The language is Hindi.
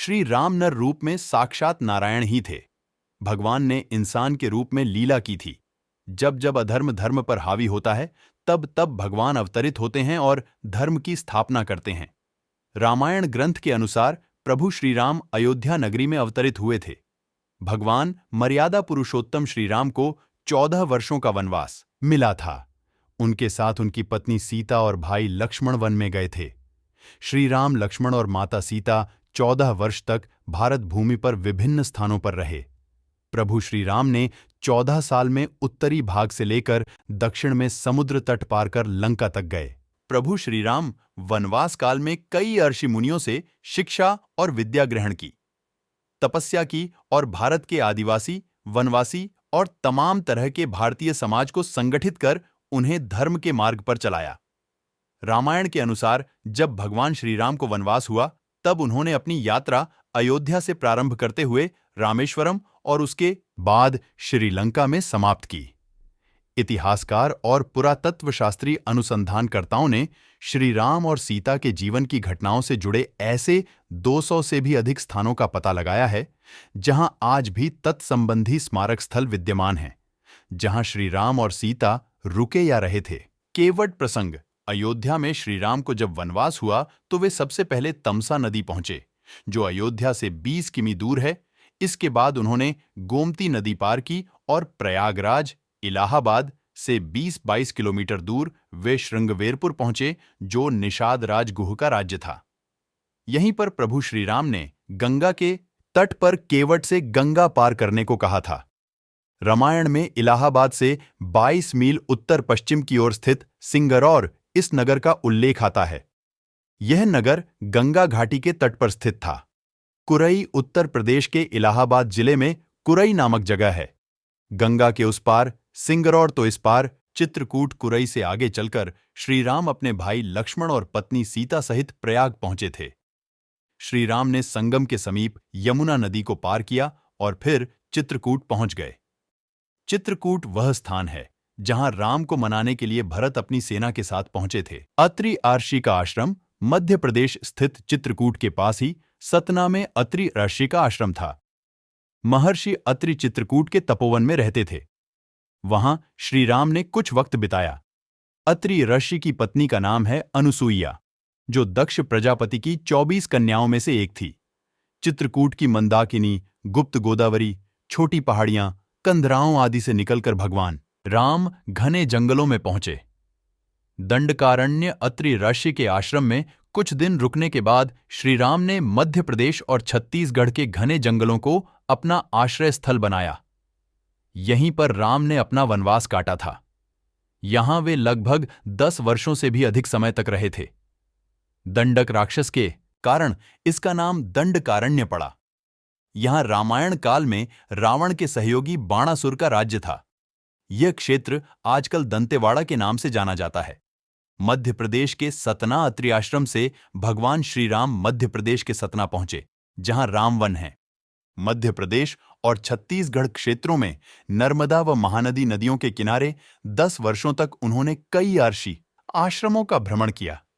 श्री राम नर रूप में साक्षात नारायण ही थे। भगवान ने इंसान के रूप में लीला की थी। जब जब अधर्म धर्म पर हावी होता है, तब तब भगवान अवतरित होते हैं और धर्म की स्थापना करते हैं। रामायण ग्रंथ के अनुसार प्रभु श्री राम अयोध्या नगरी में अवतरित हुए थे। भगवान मर्यादा पुरुषोत्तम श्री राम को 14 वर्षों का वनवास मिला था। उनके साथ उनकी पत्नी सीता और भाई लक्ष्मण वन में गए थे। श्री राम, लक्ष्मण और माता सीता 14 वर्ष तक भारत भूमि पर विभिन्न स्थानों पर रहे। प्रभु श्री राम ने 14 साल में उत्तरी भाग से लेकर दक्षिण में समुद्र तट पार कर लंका तक गए। प्रभु श्री राम वनवास काल में कई ऋषि मुनियों से शिक्षा और विद्या ग्रहण की, तपस्या की और भारत के आदिवासी, वनवासी और तमाम तरह के भारतीय समाज को संगठित कर उन्हें धर्म के मार्ग पर चलाया। रामायण के अनुसार जब भगवान श्री राम को वनवास हुआ, तब उन्होंने अपनी यात्रा अयोध्या से प्रारंभ करते हुए रामेश्वरम और उसके बाद श्रीलंका में समाप्त की। इतिहासकार और पुरातत्वशास्त्री अनुसंधानकर्ताओं ने श्री राम और सीता के जीवन की घटनाओं से जुड़े ऐसे 200 से भी अधिक स्थानों का पता लगाया है, जहां आज भी तत्संबंधी स्मारक स्थल विद्यमान हैं, जहां श्री राम और सीता रुके या रहे थे। केवट प्रसंग: अयोध्या में श्री राम को जब वनवास हुआ तो वे सबसे पहले तमसा नदी पहुंचे, जो अयोध्या से 20 किमी दूर है। इसके बाद उन्होंने गोमती नदी पार की और प्रयागराज, इलाहाबाद से 20-22 किलोमीटर दूर वे श्रृंगवेरपुर पहुंचे, जो निषाद राजगुह का राज्य था। यहीं पर प्रभु श्री राम ने गंगा के तट पर केवट से गंगा पार करने को कहा था। रामायण में इलाहाबाद से 22 मील उत्तर पश्चिम की ओर स्थित सिंगरौर इस नगर का उल्लेख आता है। यह नगर गंगा घाटी के तट पर स्थित था। कुरई उत्तर प्रदेश के इलाहाबाद जिले में कुरई नामक जगह है। गंगा के उस पार सिंगरौर तो इस पार चित्रकूट कुरई से आगे चलकर श्री राम अपने भाई लक्ष्मण और पत्नी सीता सहित प्रयाग पहुंचे थे। श्री राम ने संगम के समीप यमुना नदी को पार किया और फिर चित्रकूट पहुंच गए। चित्रकूट वह स्थान है जहां राम को मनाने के लिए भरत अपनी सेना के साथ पहुंचे थे। अत्रि ऋषि का आश्रम मध्य प्रदेश स्थित चित्रकूट के पास ही सतना में अत्रि ऋषि का आश्रम था। महर्षि अत्रि चित्रकूट के तपोवन में रहते थे। वहां श्री राम ने कुछ वक्त बिताया। अत्रि ऋषि की पत्नी का नाम है अनुसुईया, जो दक्ष प्रजापति की 24 कन्याओं में से एक थी। चित्रकूट की मंदाकिनी, गुप्त गोदावरी, छोटी पहाड़ियां, कंदराओं आदि से निकलकर भगवान राम घने जंगलों में पहुंचे। दंडकारण्य अत्रि ऋषि के आश्रम में कुछ दिन रुकने के बाद श्री राम ने मध्य प्रदेश और छत्तीसगढ़ के घने जंगलों को अपना आश्रय स्थल बनाया। यहीं पर राम ने अपना वनवास काटा था। यहां वे लगभग 10 वर्षों से भी अधिक समय तक रहे थे। दंडक राक्षस के कारण इसका नाम दंडकारण्य पड़ा। यहां रामायण काल में रावण के सहयोगी बाणासुर का राज्य था। यह क्षेत्र आजकल दंतेवाड़ा के नाम से जाना जाता है। मध्य प्रदेश के सतना अत्रि आश्रम से भगवान श्री राम मध्य प्रदेश के सतना पहुंचे, जहां रामवन है। मध्य प्रदेश और छत्तीसगढ़ क्षेत्रों में नर्मदा व महानदी नदियों के किनारे 10 वर्षों तक उन्होंने कई ऋषि आश्रमों का भ्रमण किया।